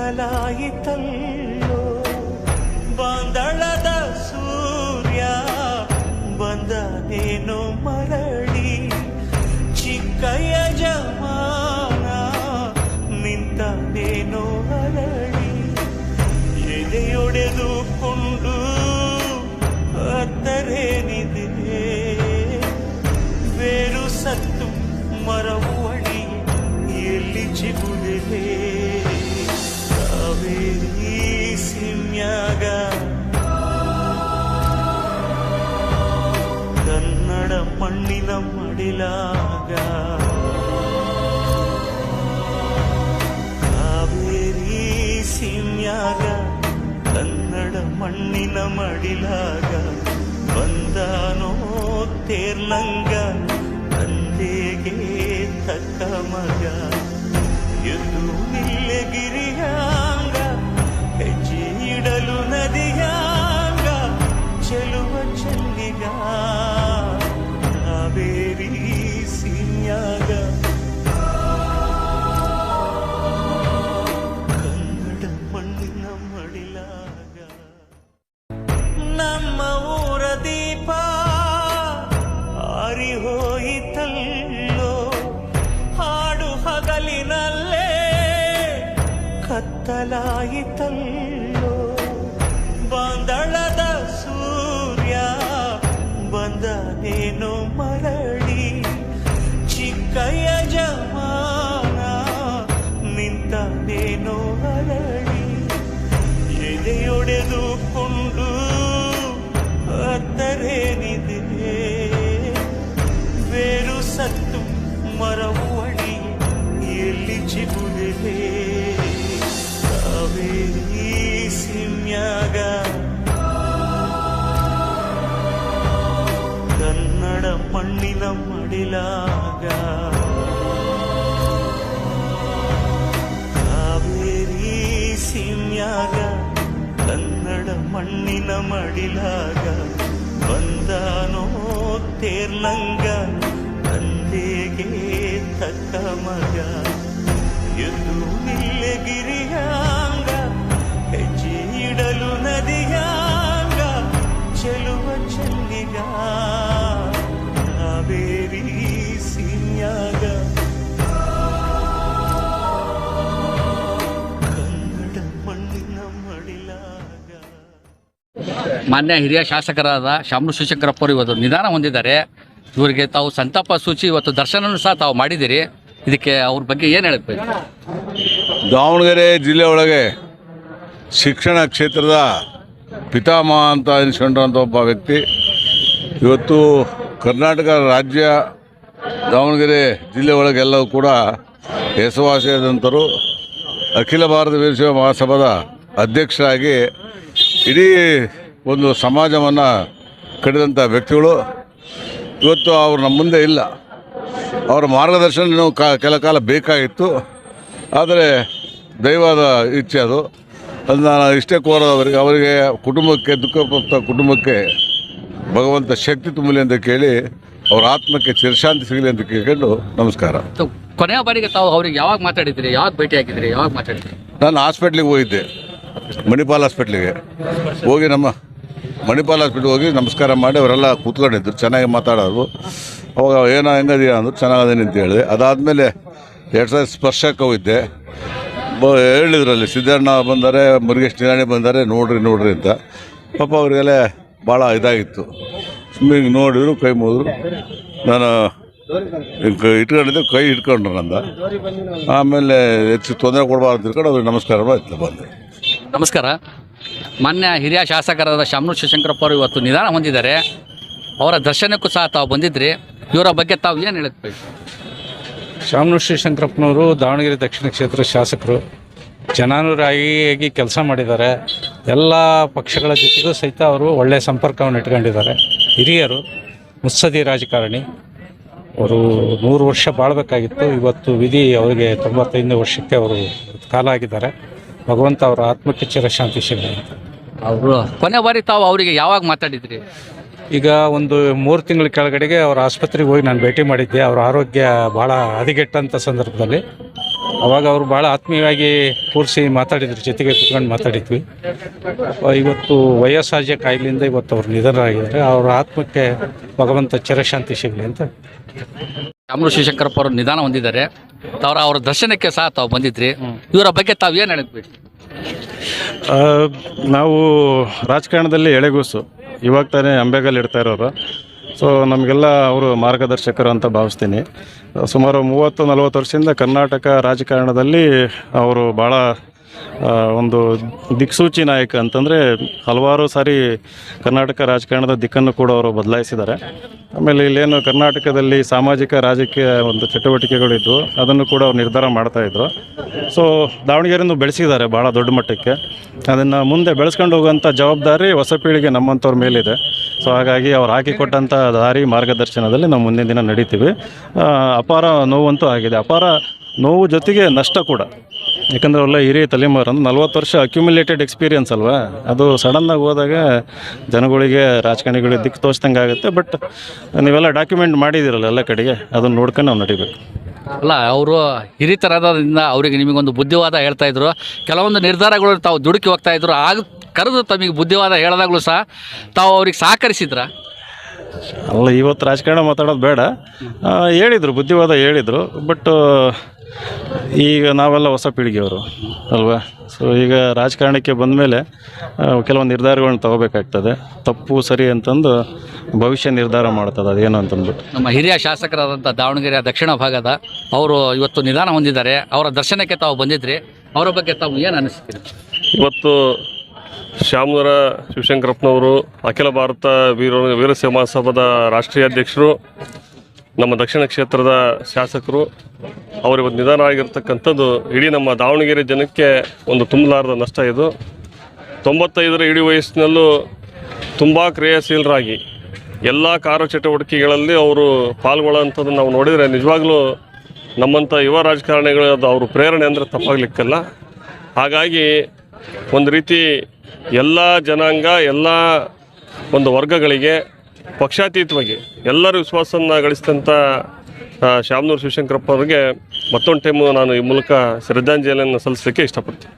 ಕತ್ತಲಾಯಿತಲ್ಲೋ ಬಾಂದಳದ ಸೂರ್ಯ ಬಂದನೇನೋ ಮರಳಿ ಚಿಕ್ಕ ಯಜಮಾನ ನಿಂತನೇನೋ ಅರಳಿ ಎದೆಯೊಡೆದುಕೊಂಡು ಅತ್ತರೇನಿದೆ ಬೇರು ಸತ್ತು ಮರವು ಅಡಿ ಎಲ್ಲಿ ಚಿಗುರಿದೆ ಕಾವೇರಿ ಸಿಮ್ಯಾಗ ಕನ್ನಡ ಮಣ್ಣಿನ ಮಡಿಲಾಗ ಕಾವೇರಿ ಸಿಮ್ಯಾಗ ಕನ್ನಡ ಮಣ್ಣಿನ ಮಡಿಲಾಗ ಬಂದಾನೋ ತೇರ್ಲಂಗ ತಂದೆಗೆ ತಕ್ಕ ಮಗ ಎದ್ದು ನಿಲ್ಲಗಿರಿಯಾಂಗ ಹೆಜ್ಜೆ ಇಡಲು ನದಿಯಾಂಗ ಚೆಲುವ ಚೆಲ್ಲಿಗ ಕಾವೇರಿ ಸಿಮ್ಯಾಗ ಕನ್ನಡ ಮಣ್ಣಿನ ಮಡಿಲಾಗ ನಮ್ಮ ಊರ ದೀಪ ಆರಿ ಹೋಯಿತಲ್ಲೋ ಹಾಡು ಹಗಲಿನಲ್ಲೇ ಕತ್ತಲಾಯಿತಲ್ಲೋ ಬಾಂದಳದ ಸೂರ್ಯ ಬಂದನೇನೋ ಮರಳಿ ಚಿಕ್ಕ ಯಜಮಾನ ನಿಂತನೇನೋ ಅರಳಿ ಎದೆಯೊಡೆದುಕೊಂಡು ಅತ್ತರೇನಿದೆ ಬೇರು ಸತ್ತು ಮರವು ಅಡಿ ಎಲ್ಲಿ ಚಿಗುರಿದೆ ಕಾವೇರಿ ಸಿಮ್ಯಾಗ ಕನ್ನಡ ಮಣ್ಣಿನ ಮಡಿಲಾಗ ಕಾವೇರಿ ಸಿಮ್ಯಾಗ ಕನ್ನಡ ಮಣ್ಣಿನ ಮಡಿಲಾಗ ಬಂದಾನೋ ತೇರ್ಲಂಗ ತಂದೆಗೆ ತಕ್ಕ ಮಗ ಎದ್ದು ನಿಲ್ಲಗಿರಿಯಾಂಗ ಹೆಜ್ಜೆ ಇಡಲು ನದಿಯಾಂಗ ಚೆಲುವ ಚೆಲ್ಲಿಗ ಕಾವೇರಿ ಸಿಮ್ಯಾಗ ಕನ್ನಡ ಮಣ್ಣಿನ ಮಡಿಲಾಗ. ಮಾನ್ಯ ಹಿರಿಯ ಶಾಸಕರಾದ ಶಾಮನೂರು ಶಿವಶಂಕರಪ್ಪ ಅವರು ಇವತ್ತು ನಿಧನ ಹೊಂದಿದ್ದಾರೆ. ಇವರಿಗೆ ತಾವು ಸಂತಾಪ ಸೂಚಿ ಇವತ್ತು ದರ್ಶನನೂ ಸಹ ತಾವು ಮಾಡಿದ್ದೀರಿ. ಇದಕ್ಕೆ ಅವ್ರ ಬಗ್ಗೆ ಏನು ಹೇಳಬೇಕು? ದಾವಣಗೆರೆ ಜಿಲ್ಲೆ ಒಳಗೆ ಶಿಕ್ಷಣ ಕ್ಷೇತ್ರದ ಪಿತಾಮಹ ಅಂತ ಅನಿಸ್ಕೊಂಡ್ರಂಥ ಒಬ್ಬ ವ್ಯಕ್ತಿ ಇವತ್ತು ಕರ್ನಾಟಕ ರಾಜ್ಯ ದಾವಣಗೆರೆ ಜಿಲ್ಲೆ ಒಳಗೆಲ್ಲವೂ ಕೂಡ ಹೆಸರುವಾಸಿಯಾದಂಥರು. ಅಖಿಲ ಭಾರತ ವೀರಶೈವ ಮಹಾಸಭಾದ ಅಧ್ಯಕ್ಷರಾಗಿ ಇಡೀ ಒಂದು ಸಮಾಜವನ್ನು ಕಟ್ಟಿದಂಥ ವ್ಯಕ್ತಿಗಳು ಇವತ್ತು ಅವರು ನಮ್ಮ ಮುಂದೆ ಇಲ್ಲ. ಅವರ ಮಾರ್ಗದರ್ಶನ ಕೆಲ ಕಾಲ ಬೇಕಾಗಿತ್ತು. ಆದರೆ ದೈವದ ಇಚ್ಛೆ ಅದು. ನಾನು ಇಷ್ಟೇ ಕೋರೋದವರಿಗೆ ಅವರಿಗೆ ಕುಟುಂಬಕ್ಕೆ ದುಃಖಪ್ರಾಪ್ತ ಕುಟುಂಬಕ್ಕೆ ಭಗವಂತ ಶಕ್ತಿ ತುಂಬಲಿ ಅಂತ ಕೇಳಿ ಅವರ ಆತ್ಮಕ್ಕೆ ಚಿರಶಾಂತಿ ಸಿಗಲಿ ಅಂತ ಕೇಳ್ಕೊಂಡು ನಮಸ್ಕಾರ. ಕೊನೆಯ ಬಾರಿಗೆ ತಾವು ಅವ್ರಿಗೆ ಯಾವಾಗ ಮಾತಾಡಿದ್ರಿ? ಯಾವಾಗ ಭೇಟಿ ಆಗಿದ್ರಿ? ಯಾವಾಗ ಮಾತಾಡಿದ್ರಿ? ನಾನು ಹಾಸ್ಪಿಟ್ಲಿಗೆ ಹೋಗಿದ್ದೆ, ಮಣಿಪಾಲ್ ಹಾಸ್ಪಿಟ್ಲಿಗೆ ಹೋಗಿ ಮಣಿಪಾಲ್ ಹಾಸ್ಪಿಟ್ಲಿಗೆ ಹೋಗಿ ನಮಸ್ಕಾರ ಮಾಡಿ ಅವರೆಲ್ಲ ಕೂತ್ಕೊಂಡಿದ್ರು, ಚೆನ್ನಾಗಿ ಮಾತಾಡೋರು. ಅವಾಗ ಏನೋ ಹೆಂಗದೀಯ ಅಂದರು, ಚೆನ್ನಾಗದೇನೆ ಅಂತ ಹೇಳಿದೆ. ಅದಾದಮೇಲೆ 2 ಸಾವಿರ ಸ್ಪರ್ಶಕ್ಕೆ ಹೋಗಿದ್ದೆ. ಹೇಳಿದ್ರಲ್ಲಿ ಸಿದ್ದಣ್ಣ ಬಂದರೆ, ಮುರುಗೇಶ್ ನಿರಾಣಿ ಬಂದರೆ, ನೋಡ್ರಿ ಅಂತ. ಪಾಪ ಅವರಿಗೆಲ್ಲ ಭಾಳ ಇದಾಗಿತ್ತು. ಸುಮ್ಮನೆ ಹಿಂಗೆ ನೋಡಿದ್ರು, ಕೈ ಮುಗಿದ್ರು. ನಾನು ಇಟ್ಕೊಂಡಿದ್ದೆ, ಕೈ ಇಟ್ಕೊಂಡ್ರು ನಂದ. ಆಮೇಲೆ ಹೆಚ್ಚು ತೊಂದರೆ ಕೊಡಬಾರ್ದು ತಿಳ್ಕೊಂಡು ಅವ್ರಿಗೆ ನಮಸ್ಕಾರ ಮಾಡಿ ಬಂದೆ. ನಮಸ್ಕಾರ. ಮಾನ್ಯ ಹಿರಿಯ ಶಾಸಕರಾದ ಶಾಮನೂರು ಶಿವಶಂಕರಪ್ಪ ಅವರು ಇವತ್ತು ನಿಧನ ಹೊಂದಿದ್ದಾರೆ. ಅವರ ದರ್ಶನಕ್ಕೂ ಸಹ ತಾವು ಬಂದಿದ್ರಿ. ಇವರ ಬಗ್ಗೆ ತಾವು ಏನು ಹೇಳಬೇಕು? ಶಾಮನೂರು ಶಿವಶಂಕರಪ್ಪನವರು ದಾವಣಗೆರೆ ದಕ್ಷಿಣ ಕ್ಷೇತ್ರ ಶಾಸಕರು, ಜನಾನುರಾಗಿಯಾಗಿ ಕೆಲಸ ಮಾಡಿದ್ದಾರೆ. ಎಲ್ಲ ಪಕ್ಷಗಳ ಜೊತೆಗೂ ಸಹಿತ ಅವರು ಒಳ್ಳೆಯ ಸಂಪರ್ಕವನ್ನು ಇಟ್ಕೊಂಡಿದ್ದಾರೆ. ಹಿರಿಯರು, ಮುತ್ಸದಿ ರಾಜಕಾರಣಿ. ಅವರು 100 ವರ್ಷ ಬಾಳಬೇಕಾಗಿತ್ತು. ಇವತ್ತು ವಿಧಿ ಅವರಿಗೆ 95 ವರ್ಷಕ್ಕೆ ಅವರು ಕಾಲ ಆಗಿದ್ದಾರೆ. ಭಗವಂತ ಅವರ ಆತ್ಮಕ್ಕೆ ಚಿರಶಾಂತಿ ಸಿಗಲಿ. ಅವರು ಕೊನೆ ಬಾರಿ ತಾವು ಅವರಿಗೆ ಯಾವಾಗ ಮಾತಾಡಿದ್ರಿ? ಈಗ ಒಂದು 3 ತಿಂಗಳ ಕೆಳಗಡೆಗೆ ಅವರ ಆಸ್ಪತ್ರೆಗೆ ಹೋಗಿ ನಾನು ಭೇಟಿ ಮಾಡಿದ್ದೆ. ಅವರ ಆರೋಗ್ಯ ಭಾಳ ಹದಗೆಟ್ಟಂಥ ಸಂದರ್ಭದಲ್ಲಿ ಅವಾಗ ಅವರು ಭಾಳ ಆತ್ಮೀಯವಾಗಿ ಕೂರಿಸಿ ಮಾತಾಡಿದ್ರು, ಜೊತೆಗೆ ಕುತ್ಕೊಂಡು ಮಾತಾಡಿದ್ವಿ. ಇವತ್ತು ವಯೋಸಹಜ ಕಾಯಿಲೆಯಿಂದ ಇವತ್ತು ಅವ್ರು ನಿಧನರಾಗಿದ್ದಾರೆ. ಅವರ ಆತ್ಮಕ್ಕೆ ಭಗವಂತ ಚಿರಶಾಂತಿ ಸಿಗಲಿ ಅಂತ. ಶಾಮನೂರು ಶಿವಶಂಕರಪ್ಪ ಅವರು ನಿಧಾನ ಹೊಂದಿದ್ದಾರೆ. ಅವರ ದರ್ಶನಕ್ಕೆ ಸಹ ತಾವು ಬಂದಿದ್ರಿ. ಇವರ ಬಗ್ಗೆ ತಾವು ಏನು ಹೇಳಬೇಕು? ನಾವು ರಾಜಕಾರಣದಲ್ಲಿ ಎಳೆಗೂಸು, ಇವಾಗ ತಾನೇ ಅಂಬೆಗಾಲ್ ಇಡ್ತಾ ಇರೋರು. ಸೊ ನಮಗೆಲ್ಲ ಅವರು ಮಾರ್ಗದರ್ಶಕರು ಅಂತ ಭಾವಿಸ್ತೀನಿ. ಸುಮಾರು 30-40 ವರ್ಷದಿಂದ ಕರ್ನಾಟಕ ರಾಜಕಾರಣದಲ್ಲಿ ಅವರು ಭಾಳ ಒಂದು ದಿಕ್ಸೂಚಿ ನಾಯಕ ಅಂತಂದರೆ ಹಲವಾರು ಸಾರಿ ಕರ್ನಾಟಕ ರಾಜಕಾರಣದ ದಿಕ್ಕನ್ನು ಕೂಡ ಅವರು ಬದಲಾಯಿಸಿದ್ದಾರೆ. ಆಮೇಲೆ ಇಲ್ಲೇನು ಕರ್ನಾಟಕದಲ್ಲಿ ಸಾಮಾಜಿಕ ರಾಜಕೀಯ ಒಂದು ಚಟುವಟಿಕೆಗಳಿದ್ದು ಅದನ್ನು ಕೂಡ ಅವ್ರು ನಿರ್ಧಾರ ಮಾಡ್ತಾಯಿದ್ರು. ಸೊ ದಾವಣಗೆರೆಯನ್ನು ಬೆಳೆಸಿದ್ದಾರೆ ಭಾಳ ದೊಡ್ಡ ಮಟ್ಟಕ್ಕೆ. ಅದನ್ನು ಮುಂದೆ ಬೆಳೆಸ್ಕೊಂಡು ಹೋಗುವಂಥ ಜವಾಬ್ದಾರಿ ಹೊಸ ಪೀಳಿಗೆ ನಮ್ಮಂಥವ್ರ ಮೇಲಿದೆ. ಸೊ ಹಾಗಾಗಿ ಅವ್ರು ಹಾಕಿಕೊಟ್ಟಂಥ ದಾರಿ ಮಾರ್ಗದರ್ಶನದಲ್ಲಿ ನಾವು ಮುಂದಿನ ದಿನ ನಡೀತೀವಿ. ಅಪಾರ ನೋವಂತೂ ಆಗಿದೆ, ಅಪಾರ ನೋವು ಜೊತೆಗೆ ನಷ್ಟ ಕೂಡ. ಯಾಕಂದರೆ ಒಳ್ಳೆ ಹಿರಿಯ ತಲೆಮಾರು ಅಂದ್ರೆ 40 ವರ್ಷ ಅಕ್ಯುಮುಲೇಟೆಡ್ ಎಕ್ಸ್ಪೀರಿಯನ್ಸ್ ಅಲ್ವಾ, ಅದು ಸಡನ್ನಾಗಿ ಹೋದಾಗ ಜನಗಳಿಗೆ ರಾಜಕಾರಣಿಗಳಿಗೆ ದಿಕ್ಕು ತೋಚ್ದಂಗೆ ಆಗುತ್ತೆ. ಬಟ್ ನೀವೆಲ್ಲ ಡಾಕ್ಯುಮೆಂಟ್ ಮಾಡಿದ್ದೀರಲ್ಲ ಎಲ್ಲ ಕಡೆಗೆ, ಅದನ್ನು ನೋಡ್ಕೊಂಡು ನಾವು ನಡಿಬೇಕು. ಅಲ್ಲ, ಅವರು ಹಿರಿತನದಿಂದ ಅವರಿಗೆ ನಿಮಗೊಂದು ಬುದ್ಧಿವಾದ ಹೇಳ್ತಾ ಇದ್ರು. ಕೆಲವೊಂದು ನಿರ್ಧಾರಗಳು ತಾವು ದುಡುಕಿ ಹೋಗ್ತಾ ಇದ್ರು. ಆಗ ಕರೆದು ತಮಗೆ ಬುದ್ಧಿವಾದ ಹೇಳಿದಾಗಲೂ ಸಹ ತಾವು ಅವ್ರಿಗೆ ಸಹಕರಿಸಿದ್ರ? ಅಲ್ಲ, ಇವತ್ತು ರಾಜಕಾರಣ ಮಾತಾಡೋದು ಬೇಡ. ಹೇಳಿದರು, ಬುದ್ಧಿವಾದ ಹೇಳಿದರು. ಬಟ್ ಈಗ ನಾವೆಲ್ಲ ಹೊಸ ಪೀಳಿಗೆಯವರು ಅಲ್ವಾ. ಸೊ ಈಗ ರಾಜಕಾರಣಕ್ಕೆ ಬಂದ ಮೇಲೆ ಕೆಲವೊಂದು ನಿರ್ಧಾರಗಳನ್ನ ತಗೋಬೇಕಾಗ್ತದೆ. ತಪ್ಪು ಸರಿ ಅಂತಂದು ಭವಿಷ್ಯ ನಿರ್ಧಾರ ಮಾಡ್ತದೆ ಅದೇನು ಅಂತಂದ್ಬಿಟ್ಟು. ನಮ್ಮ ಹಿರಿಯ ಶಾಸಕರಾದಂಥ ದಾವಣಗೆರೆಯ ದಕ್ಷಿಣ ಭಾಗದ ಅವರು ಇವತ್ತು ನಿಧಾನ ಹೊಂದಿದ್ದಾರೆ. ಅವರ ದರ್ಶನಕ್ಕೆ ತಾವು ಬಂದಿದ್ರಿ. ಅವರ ಬಗ್ಗೆ ತಾವು ಏನು ಅನಿಸ್ತೀರಿ? ಇವತ್ತು ಶಾಮನೂರ ಶಿವಶಂಕರಪ್ಪನವರು ಅಖಿಲ ಭಾರತ ವೀರಶೈವ ಮಹಾಸಭಾದ ರಾಷ್ಟ್ರೀಯ ಅಧ್ಯಕ್ಷರು, ನಮ್ಮ ದಕ್ಷಿಣ ಕ್ಷೇತ್ರದ ಶಾಸಕರು. ಅವರು ಇವತ್ತು ನಿಧನ ಆಗಿರ್ತಕ್ಕಂಥದ್ದು ಇಡೀ ನಮ್ಮ ದಾವಣಗೆರೆ ಜನಕ್ಕೆ ಒಂದು ತುಂಬಲಾರದ ನಷ್ಟ. ಇದು 95ರ ಇಡೀ ವಯಸ್ಸಿನಲ್ಲೂ ತುಂಬ ಕ್ರಿಯಾಶೀಲರಾಗಿ ಎಲ್ಲ ಕಾರ್ಯಚಟುವಟಿಕೆಗಳಲ್ಲಿ ಅವರು ಪಾಲ್ಗೊಳ್ಳುವಂಥದ್ದನ್ನು ನಾವು ನೋಡಿದರೆ ನಿಜವಾಗ್ಲೂ ನಮ್ಮಂಥ ಯುವ ರಾಜಕಾರಣಿಗಳ ಅವರು ಪ್ರೇರಣೆ ಅಂದರೆ ತಪ್ಪಾಗಲಿಕ್ಕಲ್ಲ. ಹಾಗಾಗಿ ಒಂದು ರೀತಿ ಎಲ್ಲ ಜನಾಂಗ, ಎಲ್ಲ ಒಂದು ವರ್ಗಗಳಿಗೆ ಪಕ್ಷಾತೀತವಾಗಿ ಎಲ್ಲರೂ ವಿಶ್ವಾಸವನ್ನು ಗಳಿಸಿದಂಥ ಶಾಮನೂರು ಶಿವಶಂಕರಪ್ಪ ಅವರಿಗೆ ಮತ್ತೊಂದು ಟೈಮು ನಾನು ಈ ಮೂಲಕ ಶ್ರದ್ಧಾಂಜಲಿಯನ್ನು ಸಲ್ಲಿಸಲಿಕ್ಕೆ ಇಷ್ಟಪಡ್ತೀನಿ.